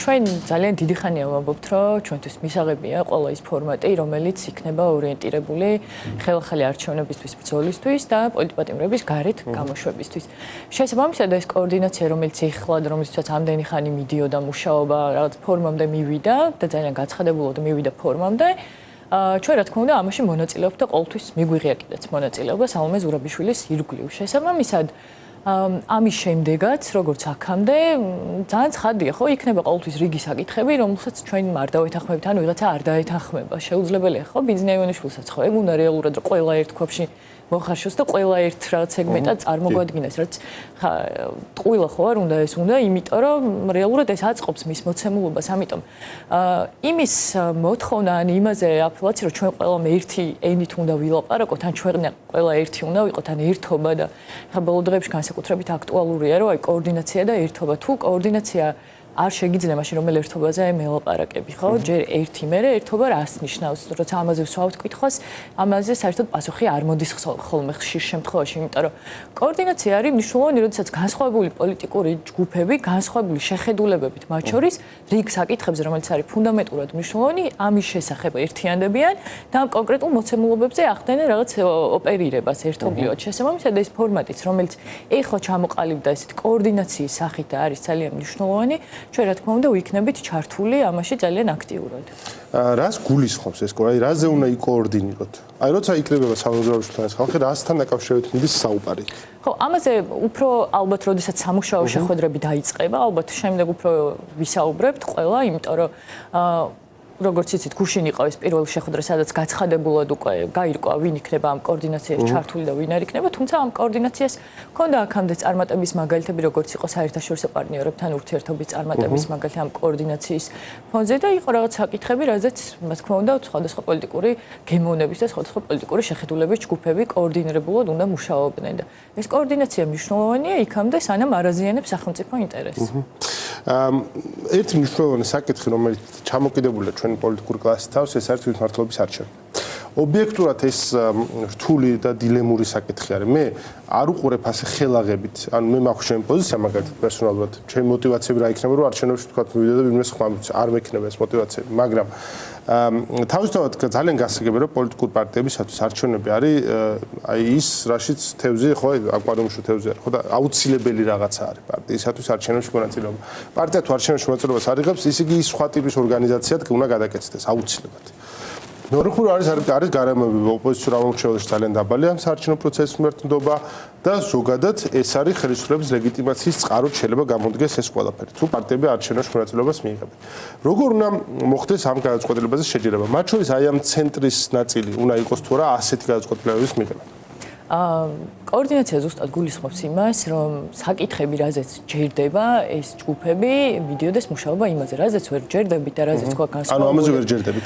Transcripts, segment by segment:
ჩვენ ძალიან დიდი ხანია ვამბობთ, რომ ჩვენთვის მისაღებია ყველა ის ფორმატი, რომელიც იქნება ორიენტირებული ხელახალი არჩევნებისთვის, ბრძოლისთვის და პოლიტპატიმრების გარეთ გამოშვებისთვის. შესაბამისად, ეს კოორდინაცია, რომელიც ეხლად, რომელიცაც ამდენი ხანი მიდიოდა მუშაობა, რაღაც ფორმამდე მივიდა და ძალიან გაცხადებულად მივიდა ფორმამდე. ჩვენ რა თქმა უნდა ამაში მონაწილეობთ და ყოველთვის მიგვიღია კიდეც მონაწილეობა სალომე ზურაბიშვილის ირგვლივ. შესაბამისად, ამის შემდეგაც, როგორც აქამდე, ძალიან ცხადია, ხო, იქნება ყოველთვის რიგი საკითხები, რომელსაც ჩვენ არ დავეთანხმებით, ან ვიღაცა არ დაეთანხმება. შეუძლებელია, ხო, ბიზნეიონიშვილსაც ხო, ეგ უნდა რეალურად რომ ყველა ერთ ქვაბში მოხარშოს და ყველა ერთ რაღაც სეგმენტად წარმოგვადგინოს, რაც ტყუილა ხო არ უნდა ეს უნდა, იმიტომ რომ რეალურად ეს აწყობს მის მოცემულობას, ამიტომ იმის მოთხოვნა ან იმაზე აპელაცია, რომ ჩვენ ყველამ ერთი ენით უნდა ვილაპარაკოთ, ან ჩვენ ყველა ერთი უნდა ვიყოთ, ან ერთობა და ხა ბოლო დღეებში განსაკუთრებით აქტუალურია, რომ აი კოორდინაცია და ერთობა. თუ კოორდინაცია არ შეგიძლია მაშინ რომელ ერთობაზე მელაპარაკები, ხო? ჯერ ერთი მერე ერთობა რას ნიშნავს? როცა ამაზე ვსვავთ კითხვას, ამაზე საერთოდ პასუხი არ მოდის ხოლმე ხშირ შემთხვევაში, იმიტომ რომ კოორდინაცია არის მნიშვნელოვანი, როდესაც განსხვავებული პოლიტიკური ჯგუფები, განსხვავებული შეხედულებებით მათ შორის რიგ საკითხებზე, რომელიც არის ფუნდამენტურად მნიშვნელოვანი, ამის შესახებ ერთიანდებიან და ამ კონკრეტულ მოცემულობებზე ახდენენ რაღაც ოპერირებას ერთობლივად. შესაბამისად, ეს ფორმატიც, რომელიც ეხლა ჩამოყალიბდა ესეთ კოორდინაციის სახით და არის ძალიან მნიშვნელოვანი, ჩვენ რა თქმა უნდა ვიქნებით ჩართული ამაში ძალიან აქტიურად. რას გულისხმობს ეს კოორდინაცია? რაზე უნდა იკოორდინიროთ? აი როცა იქნება სამოძრაობის ხალხი, რასთან დაკავშირებით მიდის საუბარი? ხო, ამაზე უფრო ალბათ როდესაც სამუშაო შეხვედრები დაიწყება, ალბათ შემდეგ უფრო ვისაუბრებთ ყველა, იმიტომ რომ როგორც იცით, გუშინ იყო ეს პირველი შეხვედრა, სადაც გაცხადებულად უკვე გაირკვა, ვინ იქნება ამ კოორდინაციაში ჩართული და ვინ არ იქნება, თუმცა ამ კოორდინაციას ჰქონდა აქამდე წარმატების მაგალითები, როგორც იყო საერთაშორისო პარტნიორებთან ურთიერთობის წარმატების მაგალითი ამ კოორდინაციის ფონზე და იყო რაღაც საკითხები, რაზეც, რა თქმა უნდა, სხვადასხვა პოლიტიკური გემოვნების და სხვადასხვა პოლიტიკური შეხედულების ჯგუფები კოორდინირებულად უნდა მუშაობდნენ და ეს კოორდინაცია მნიშვნელოვანია იქამდე, სანამ არ აზიანებს სახელმწიფო ინტერესს. ერთი მნიშვნელოვანი საკითხი, რომელიც ჩამოკიდებულია ჩვენი პოლიტიკური კლასის თავს, ეს არის თვითმმართველობის არჩევანი. ობიექტურად ეს რთული და დილემური საკითხი არის. მე არ უყურებ ასე ხელაღებით, ანუ მე მაქვს ჩემი პოზიცია მაგალითად პერსონალურად, ჩემი мотиваციები რა იქნება, რომ არჩევნებში თქვა მივიდა და ვინმეს ხმამიც არ მექნება ეს мотиваციები, მაგრამ თავისთავად ძალიან გასაგებია, რომ პოლიტიკური პარტიებისათვის არჩევნები არის აი ის, რაშიც თევზი, ხო, აკვარიუმში თევზი არის, ხო და აუცილებელი რაღაცა არის პარტიისათვის არჩევნებში მონაწილეობა. პარტია თუ არჩევნებში მონაწილეობას არ იღებს, ის იგი სხვა ტიპის ორგანიზაციად უნდა გადაკეთდეს აუცილებლად. მეორე არის გარემოები ოპოზიციურ ამომრჩეველში ძალიან დაბალია საარჩევნო პროცესის მიმართულება და ზოგადად ეს არის ხელისუფლების ლეგიტიმაციის წყაროდ შეიძლება გამოდგეს ეს ყველაფერი. თუ პარტიები არჩევნებში მონაწილეობას მიიღებენ. როგორ უნდა მოხდეს ამ გადაწყვეტილებაზე შეჯერება? მათ შორის აი ამ ცენტრის ნაწილი უნდა იყოს თუ არა ასეთი გადაწყვეტილებების მიღება. კოორდინაცია ზუსტად გულისხმობს იმას, რომ საკითხები, რაზეც ჯერდება ეს ჯგუფები, მიდიოდეს მუშაობა იმაზე, რაზეც ვერ ჯერდებით და რაზეც თქვა განსხვავებული. ანუ ამაზე ვერ ჯერდებით.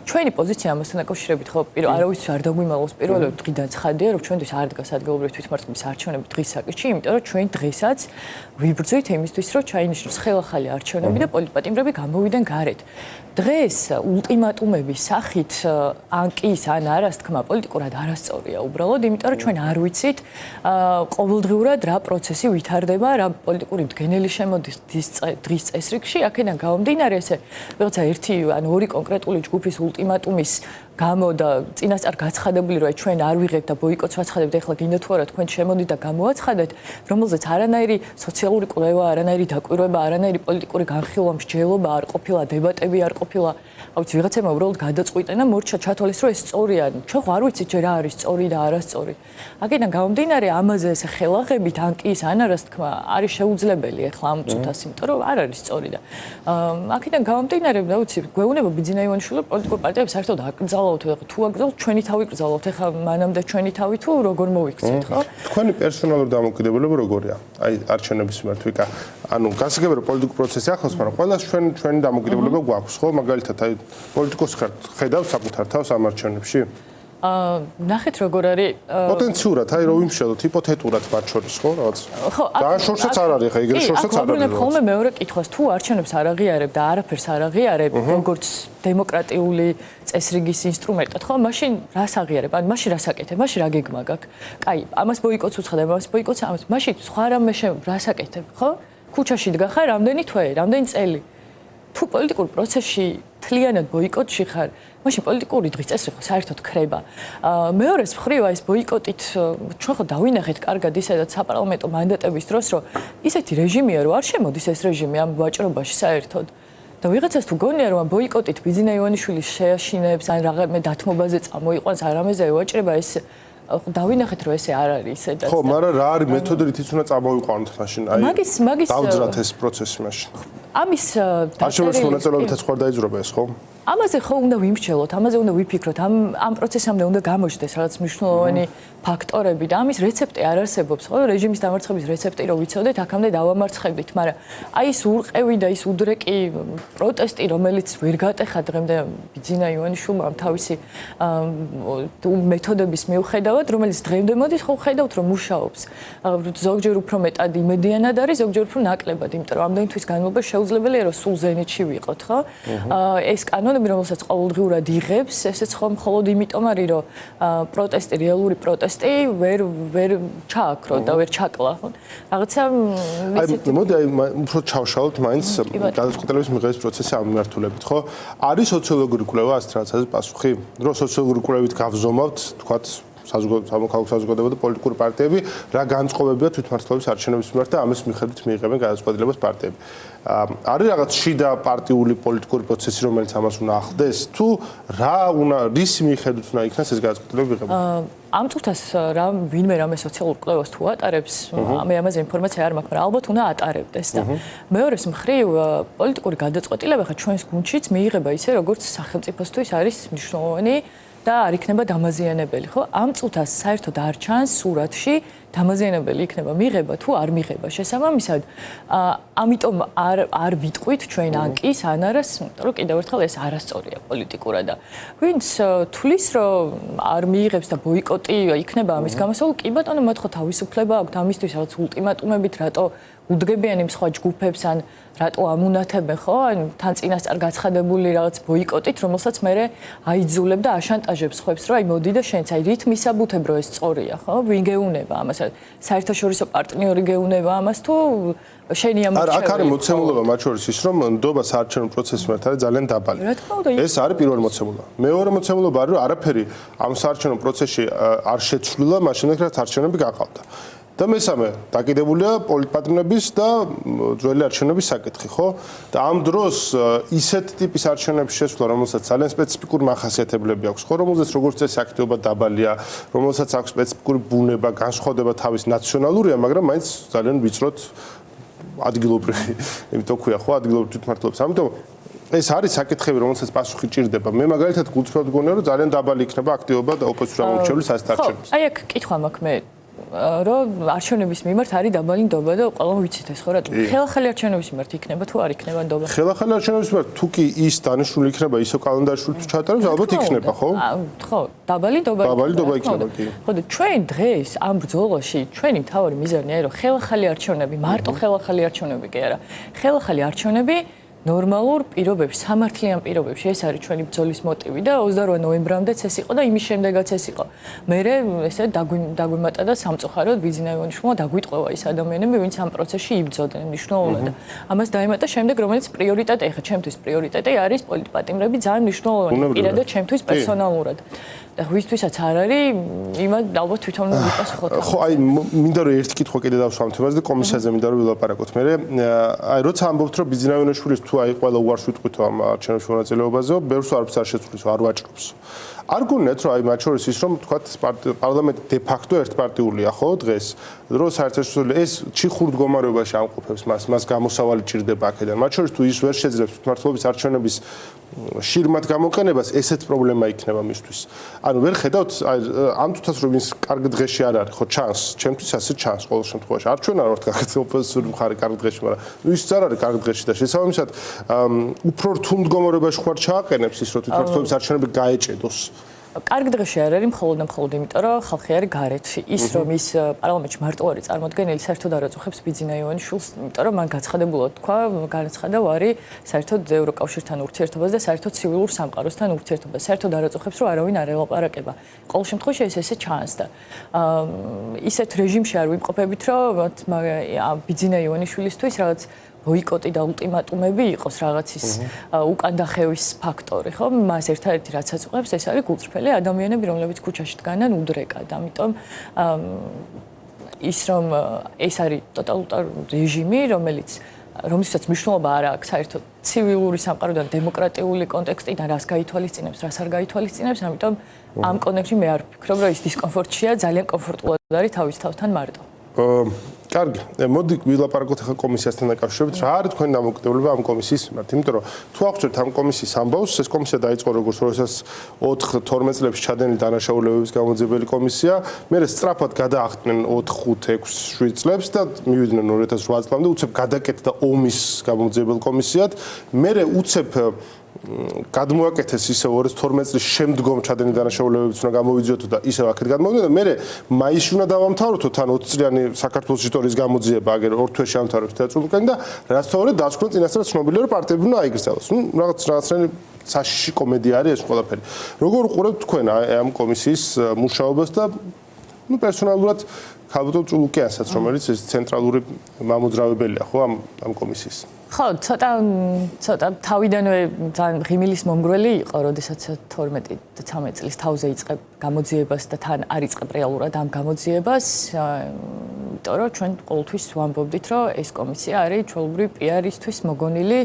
ჩვენი პოზიცია ამასთან დაკავშირებით ხო, არავის არ დაგვიმალოს პირველად დღიდან ცხადია, რომ ჩვენთვის არ დგას ადგილობრივი თვითმმართველობის არჩევნები დღის საკითხში, იმიტომ რომ ჩვენ დღესაც ვიბრძვით იმისთვის, რომ ჩაინიშნოს ხელახალი არჩევნები და პოლიტპატიმრები გამოვიდნენ გარეთ. დღეს ულტიმატუმების სახით ან კი ის ან არას თქმა პოლიტიკურად არასწორია უბრალოდ, იმიტომ რომ ჩვენ არ ვიცით ყოველდღიურად რა პროცესი ვითარდება, რა პოლიტიკური მდგენელი შემოდის დღის წესრიგში, აქედან გამომდინარე ესე ვიღაცა ერთი ან ორი კონკრეტული ჯგუფის ულტიმატუმის გამო და წინასწარ გაცხადებული რომ ჩვენ არ ვიღებთ და ბოიკოტს ვაცხადებთ, ეხლა გინდა თუ არა თქვენ შემოდით და გამოაცხადეთ, რომელზეც არანაირი სოციალური კვლევა, არანაირი დაკვირვება, არანაირი პოლიტიკური განხილვა, მსჯელობა არ ყოფილა, დებატები არ ყოფილა. აუცი ვიღაცებმა უბრალოდ გადაწყვიტენ და მორჩა ჩათვალეს რომ ეს სწორია. ჩვენ ხო არ ვიცით რა არის სწორი და არასწორი. აქედან გამომდინარე ამაზე ესე ხელაღებით ან კი ის ან არას თქმა არის შეუძლებელი ეხლა ამ წუთას, იმიტომ რომ არ არის სწორი და აქედან გამომდინარე აუცი გვეუბნება ბიძინა ივანიშვილი პოლიტიკურ პარტიებს საერთოდ აკრძალავთ თუ აკრძალავთ ჩვენი თავი კრძალავთ ეხლა მანამდე ჩვენი თავი თუ როგორ მოვიქცეთ ხო? თქვენი პერსონალური დამოკიდებულება როგორია? აი არჩევნების მიმართ ვიკა ანუ გასაგებია რომ პოლიტიკური პროცესი ახლავს, მაგრამ ყველას ჩვენი დამოკიდებულება გვაქვს ხო? მაგალითად აი პოლიტიკოს ხედავს საკუთარ თავს ამ არჩევნებში? ნახეთ როგორ არის პოტენციურად აი რომ ვიმშელოთ ჰიპოთეტურად მათ შორის ხო რაღაც ხო და შორსაც არ არის ხა იგივე შორსაც არ არის ხოლმე მეორე კითხვას თუ არჩევნებს არ აღიარებ და არაფერს არ აღიარებ როგორც დემოკრატიული წესრიგის ინსტრუმენტად ხო მაშინ რას აღიარებ ან მაშინ რას აკეთებ მაშინ რა გეგმა გაქვს კაი ამას ბოიკოტს უცხადებ ამას ბოიკოტს ამას მაშინ სხვა რამე რას აკეთებ ხო ქუჩაში დგახარ რამდენი თვე რამდენი წელი თუ პოლიტიკურ პროცესში თლიანად ბოიკოტში ხარ, მაშინ პოლიტიკური დღის წესრი ხო საერთოდ ქრება. მეორეს მხრივ ეს ბოიკოტით ჩვენ ხო დავინახეთ კარგად ისედაც საპარლამენტო მანდატების დროს, რომ ისეთი რეჟიმია, რომ არ შემოდის ეს რეჟიმი ამ ვაჭრობაში საერთოდ. და ვიღაცას თუ გონია რომ ბოიკოტით ბიძინა ივანიშვილი შეაშინებს ან რაღაცა დათმობაზე წამოიყვანს არამეზე ევაჭრება ეს დავინახეთ რომ ესე არ არის ესედაც. ხო, მაგრამ რა არის მეთოდი რითიც უნდა წამოიყვანოთ მაშინ? აი მაგის დავძრათ ეს პროცესი მაშინ. ამის არჩევნების მონაწილეობითაც ხარ დაიძრობა ეს, ხო? ამაზე ხო უნდა ვიმსჯელოთ, ამაზე უნდა ვიფიქროთ, ამ პროცესამდე უნდა გამოჩნდეს რაღაც მნიშვნელოვანი ფაქტორები და ამის რეცეპტი არ არსებობს, ხო? რეჟიმის დამარცხების რეცეპტი რო ვიცოდეთ, აქამდე დავამარცხებდით, მაგრამ აი ეს ურყევი და ის უდრეკი პროტესტი, რომელიც ვერ გატეხა დღემდე ბიძინა ივანიშვილმა ამ თავისი მეთოდების მიუხედავად, რომელიც დღემდე მოდის, ხო ხედავთ რომ მუშაობს. ზოგჯერ უფრო მეტად იმედიანად არის, ზოგჯერ უფრო ნაკლებად, იმიტომ რომ ამდენი თვის განმავლობაში შეუძლებელია რომ სულ ზენიტში ვიყოთ, ხო? ეს კანონები, რომელსაც ყოველდღიურად იღებს, ესეც ხომ მხოლოდ იმიტომ არის, რომ პროტესტი, რეალური პროტესტი ვერ ჩააქრო და ვერ ჩაკლა, ხო? რაღაცა აი მოდი აი უფრო ჩავშალოთ მაინც გადაწყვეტილების მიღების პროცესი ამ მიმართულებით, ხო? არის სოციოლოგიური კვლევა ასეთ რაღაცაზე პასუხი? რომ სოციოლოგიური კვლევით გავზომავთ, თქვათ სამოქალაქო საზოგადოება და პოლიტიკური პარტიები რა განწყობებია თვითმმართველობის არჩევნების მიმართ და ამის მიხედვით მიიღებენ გადაწყვეტილებას პარტიები. არის რაღაც შიდა პარტიული პოლიტიკური პროცესი, რომელიც ამას უნდა ახლდეს, თუ რის მიხედვით უნდა იქნას ეს გადაწყვეტილება მიღება? ამ წუთას ვინმე რამე სოციალურ კვლევას თუ ატარებს, ამაზე ინფორმაცია არ მაქვს, მაგრამ ალბათ უნდა ატარებდეს და მეორეს მხრივ პოლიტიკური გადაწყვეტილება ხა ჩვენს გუნდშიც მიიღება ისე, როგორც სახელმწიფოსთვის არის მნიშვნელოვანი და არ იქნება დამაზიანებელი, ხო? ამ წუთას საერთოდ არ ჩანს სურათში დამაზიანებელი იქნება მიღება თუ არ მიღება. შესაბამისად, ამიტომ არ ვიტყვით ჩვენ ანკის ან არას, რომ კიდევ ერთხელ ეს არასწორია პოლიტიკურად და ვინც თulis რომ არ მიიღებს და ბოიკოტი იქნება ამის გამოსავალ, კი ბატონო, მათ ხო თავისუფლება აქვთ ამისთვის რაღაც ულტიმატუმებით, რატო უდგებიან იმ სხვა ჯგუფებს ან რატო ამუნათებენ, ხო? ან თან წინასწარ გაცხადებული რაღაც ბოიკოტით, რომელსაც მე აიძულებ და აშანტაჟებს ხოებს, რომ აი მოდი და შენც აი რით მისაბუთებ, რომ ეს სწორია, ხო? ვინ გეუნება ამას? საერთაშორისო პარტნიორი გეუნება ამას თუ შენი ამორჩეველი? აქ არის მოცემულობა მათ შორის ის, რომ ნდობა საარჩევნო პროცესის მიმართ არის ძალიან დაბალი. ეს არის პირველი მოცემულობა. მეორე მოცემულობა არის, რომ არაფერი ამ საარჩევნო პროცესში არ შეცვლილა, მაშინ რაც არჩევნები გაყავდა. და მესამე დაკიდებულია პოლიტპატრონების და ძველი არჩევნების საკითხი, ხო? და ამ დროს ისეთ ტიპის არჩევნების შესვლა, რომელსაც ძალიან სპეციფიკური მახასიათებლები აქვს, ხო, რომელზეც როგორც წესი აქტივობა დაბალია, რომელსაც აქვს სპეციფიკური ბუნება, განსხვავდება თავის ნაციონალურია, მაგრამ მაინც ძალიან ვიწროთ ადგილობრივი, იმიტომ ქვია, ხო, ადგილობრივი თვითმმართველობის. ამიტომ ეს არის საკითხები, რომელსაც პასუხი ჭირდება. მე მაგალითად გულწრფელად გონია, რომ ძალიან დაბალი იქნება აქტივობა და ოპოზიციური ამორჩევლების ასეთ არჩევნებში. აი აქ კითხვა მაქვს მე რომ არჩევნების მიმართ არის დაბალი ნდობა და ყველამ ვიცით ეს ხო რატო? ხელახალი არჩევნების მიმართ იქნება თუ არ იქნება ნდობა? ხელახალი არჩევნების მიმართ თუ კი ის დანიშნული იქნება ისო კალენდარში თუ ჩატარებს, ალბათ იქნება, ხო? ხო, დაბალი ნდობა. დაბალი ნდობა იქნება, კი. ხო და ჩვენ დღეს ამ ბრძოლაში ჩვენი მთავარი მიზანი არის რომ ხელახალი არჩევნები, მარტო ხელახალი არჩევნები კი არა. ხელახალი არჩევნები ნორმალურ პირობებში, სამართლიან პირობებში ეს არის ჩვენი ბრძოლის მოტივი და 28 ნოემბრამდეც ეს იყო და იმის შემდეგაც ეს იყო. მე ესე დაგვიმატა და სამწუხაროდ ბიძინა ივანიშვილმა დაგვიტყვევა ის ადამიანები, ვინც ამ პროცესში იბრძოდნენ მნიშვნელოვნად. ამას დაემატა შემდეგ, რომელიც პრიორიტეტი, ეხა ჩემთვის პრიორიტეტი არის პოლიტპატიმრები, ძალიან მნიშვნელოვანი პირადად ჩემთვის პერსონალურად. და ვისთვისაც არ არის, იმად ალბათ თვითონ ვიპასუხოთ. ხო, აი მინდა რომ ერთი კითხვა კიდე დავსვამ თემაზე და კომისიაზე მინდა რომ ვილაპარაკოთ. მე აი როცა ამბობთ რომ ბიძინა ივანიშვილის თუ აი ყველა უარს ვიტყვით ამ არჩევნებში მონაწილეობაზე, ბევრს არც არ შეცვლის, არ ვაჭრობს. არ გონიათ რომ აი მათ შორის ის რომ თქვა პარლამენტი დე ფაქტო ერთპარტიულია, ხო, დღეს, რომ საერთაშორისო ეს ჩიხურ მდგომარეობაში ამყოფებს მას გამოსავალი ჭირდება აქედან. მათ შორის თუ ის ვერ შეძლებს თვითმმართველობის არჩევნების შირმად გამოყენებას, ესეც პრობლემა იქნება მისთვის. ანუ ვერ ხედავთ აი ამ თვითას რომ ის კარგ დღეში არ არის, ხო, ჩანს, ჩემთვის ასე ჩანს ყოველ შემთხვევაში. არ ჩვენ არ ვართ კარგი ოპოზიციური მხარე კარგ დღეში, მაგრამ ის არ არის კარგ დღეში და შესაბამისად უფრო რთულ მდგომარეობაში ხوار ჩააყენებს ის რომ თვითმმართველობის არჩევნები გაეჭედოს. კარგ დღეში არ არის მხოლოდ იმიტომ რომ ხალხი არის გარეთში. ის რომ ის პარლამენტში მარტო არის წარმოქმნილი, საერთოდ არ აწუხებს ბიძინა ივანიშვილს, იმიტომ რომ მან გაცხადებულად თქვა, განაცხადა ვარი საერთოდ ევროკავშირთან ურთიერთობას და საერთოდ ცივილურ სამყაროსთან ურთიერთობას. საერთოდ არ აწუხებს, რომ არავინ არ ელაპარაკება. ყოველ შემთხვევაში ეს ესე ჩანს და ისეთ რეჟიმში არ ვიმყოფებით, რომ ბიძინა ივანიშვილისთვის რაღაც ბოიკოტი და ულტიმატუმები იყოს რაღაცის უკან დახევის ფაქტორი, ხო? მას ერთადერთი რაც აწუხებს, ეს არის გულწრფელი ადამიანები, რომლებიც ქუჩაში დგანან უდრეკად. ამიტომ ის რომ ეს არის ტოტალიტარული რეჟიმი, რომელსაც მნიშვნელობა არ აქვს საერთოდ ცივილური სამყაროდან დემოკრატიული კონტექსტიდან რას გაითვალისწინებს, რას არ გაითვალისწინებს, ამიტომ ამ კონტექსტში მე არ ვფიქრობ, რომ ის დისკომფორტშია, ძალიან კომფორტულად არის თავის თავთან მარტო. კარგი, მოდი ვილაპარაკოთ ახლა კომისიასთან დაკავშირებით. რა არის თქვენი დამოკიდებულება ამ კომისიის მიმართ? იმიტომ რომ თუ აღწერთ ამ კომისიის ამბავს, ეს კომისია დაიწყო როგორც 4-12 წლებში ჩადენილი დანაშაულებების გამოძიებელი კომისია, მერე სწრაფად გადაახტნენ 4-5-6-7 წლებს და მივიდნენ 2008 წლამდე უცებ გადაკეთდა ომის გამოძიებელ კომისიად, მერე უცებ გადმოაკეთეს ისე 2012 წლის შემდგომ ჩადენილი დანაშაულებებიც უნდა გამოვიძიოთო და ისევ აქეთ გადმოვიდნენ და მერე მაისში უნდა დავამთავროთო თან 20 წლიანი საქართველოს ისტორიის გამოძიება, აგერ ორ თვეში ამთავრებს თეატრალკენ და რაც თორე დასკვნილ წინასწარ ცნობილი რომ პარტიები უნდა აიგრძელოს. ნუ რაღაცნაირი საშიში კომედია არის ეს ყველაფერი. როგორ უყურებთ თქვენ ამ კომისიის მუშაობას და ნუ პერსონალურად ქალბატონ ჭულუკიანსაც, რომელიც ეს ცენტრალური მამოძრავებელია, ხო, ამ კომისიის. ხო, ცოტა თავიდანვე ძალიან ღიმილის მომგვრელი იყო, როდესაც 12-13 წლის თავზე იწყებ გამოძიებას და თან არ იწყებ რეალურად ამ გამოძიებას, იმიტომ რომ ჩვენ ყოველთვის ვამბობდით, რომ ეს კომისია არის ჩვეულებრივი პიარისთვის მოგონილი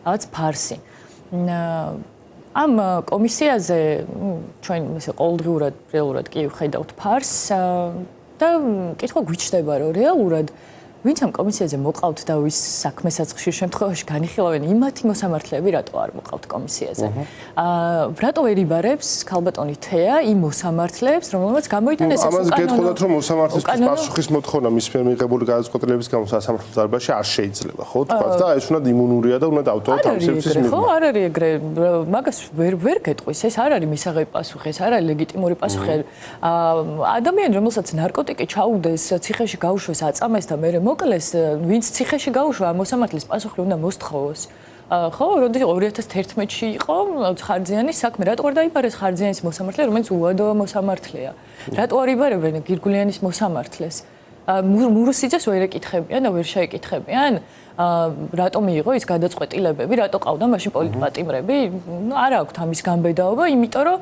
რაღაც ფარსი. ამ კომისიაზე ჩვენ ესე ყოველდღიურად რეალურად კი ვხედავთ ფარსს და კითხვა გვიჩნდება, რომ რეალურად ვინც ამ კომისიაზე მოყავთ და ვის საქმესაც ხშირ შემთხვევაში განიხილავენ, იმათი მოსამართლეები რატო არ მოყავთ კომისიაზე? რატო ვერ იბარებს ქალბატონი თეა იმ მოსამართლეებს, რომელმაც გამოიტანეს ეს უკანონო? ამაზე გეტყოდათ, რომ მოსამართლისთვის პასუხის მოთხოვნა მის მიერ მიღებული გადაწყვეტილების გამო სასამართლო დარბაზში არ შეიძლება, ხო? თქვა და ეს უნდა იმუნურია და უნდა დავტოვოთ ამ სივრცის მიღება. ხო, არ არის ეგრე, მაგას ვერ გეტყვის, ეს არ არის მისაღები პასუხი, ეს არ არის ლეგიტიმური პასუხი. ადამიანი, რომელსაც ნარკოტიკი ჩაუდეს, ციხეში გაუშვეს, აწამეს და მერე მოკლეს, ვინც ციხეში გაუშვა, მოსამართლის პასუხი უნდა მოსთხოვოს. ხო, როდის 2011-ში იყო ხარჯიანის საქმე, რატო არ დაიბარეს ხარჯიანის მოსამართლე, რომელიც უადო მოსამართლეა? რატო არ იბარებენ გირგულიანის მოსამართლეს? მურუსიძეს ვერ ეკითხებიან და ვერ შეეკითხებიან? რატო მიიღო ის გადაწყვეტილებები, რატო ყავდა მაშინ პოლიტპატიმრები? არ აქვს ამის გამბედაობა, იმიტომ რომ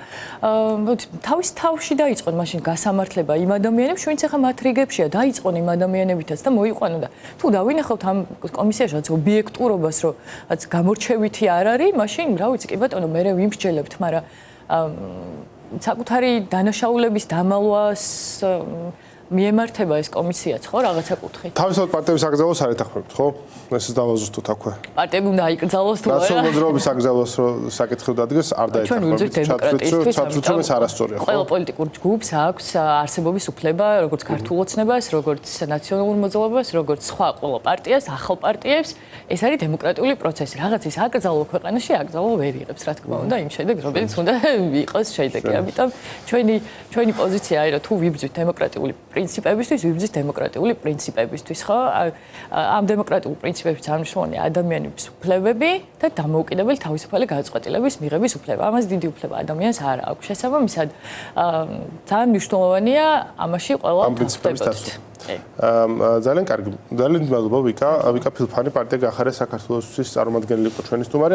თავის თავში დაიწყონ მაშინ გასამართლება იმ ადამიანებს, ვინც ახლა მათ რიგებშია, დაიწყონ იმ ადამიანებითაც და მოიყვანო და თუ დავინახავთ ამ კომისიაში რაც ობიექტურობას, რომ რაც გამორჩევითი არ არის, მაშინ რა ვიცი, კი ბატონო, მე ვიმსჯელებთ, მაგრამ საკუთარი დანაშაულების დამალვას მიემართება ეს კომისიაც, ხო, რაღაცა კუთხით. თავისთავად პარტიების აკრძალვას არ ეთანხმებთ, ხო? ეს დავაზუსტოთ აქვე. პარტიები უნდა აიკრძალოს თუ არა? ნაციონალურობის აკრძალვას საკითხი დადგეს, არ დაეთანხმებთ. ჩათვლით, ეს არასწორია, ხო? ყველა პოლიტიკურ ჯგუფს აქვს არსებობის უფლება, როგორც ქართულ ოცნებას, როგორც ნაციონალურ მოძრაობას, როგორც სხვა ყველა პარტიას, ახალ პარტიებს. ეს არის დემოკრატიული პროცესი. რაღაცის აკრძალვა ქვეყანაში აკრძალვა ვერ იღებს, რა თქმა უნდა, იმ შედეგს, რომელიც უნდა იყოს შედეგი. ამიტომ ჩვენი პოზიცია არის, რომ თუ ვიბრძვით დემოკრატიული პრინციპებისთვის, ვიბრძვით დემოკრატიული პრინციპებისთვის, ხო? ამ დემოკრატიულ პრინციპებში წარმოშობილია ადამიანების უფლებები და დამოუკიდებელი თავისუფალი გადაწყვეტილების მიღების უფლება. ამას დიდი უფლება ადამიანს არ აქვს. შესაბამისად, ძალიან მნიშვნელოვანია ამაში ყველა თავდებოდეთ. ძალიან კარგი. ძალიან მადლობა ვიკა ფილფანი პარტია გახარეს საქართველოსთვის წარმომადგენელი იყო ჩვენი სტუმარი.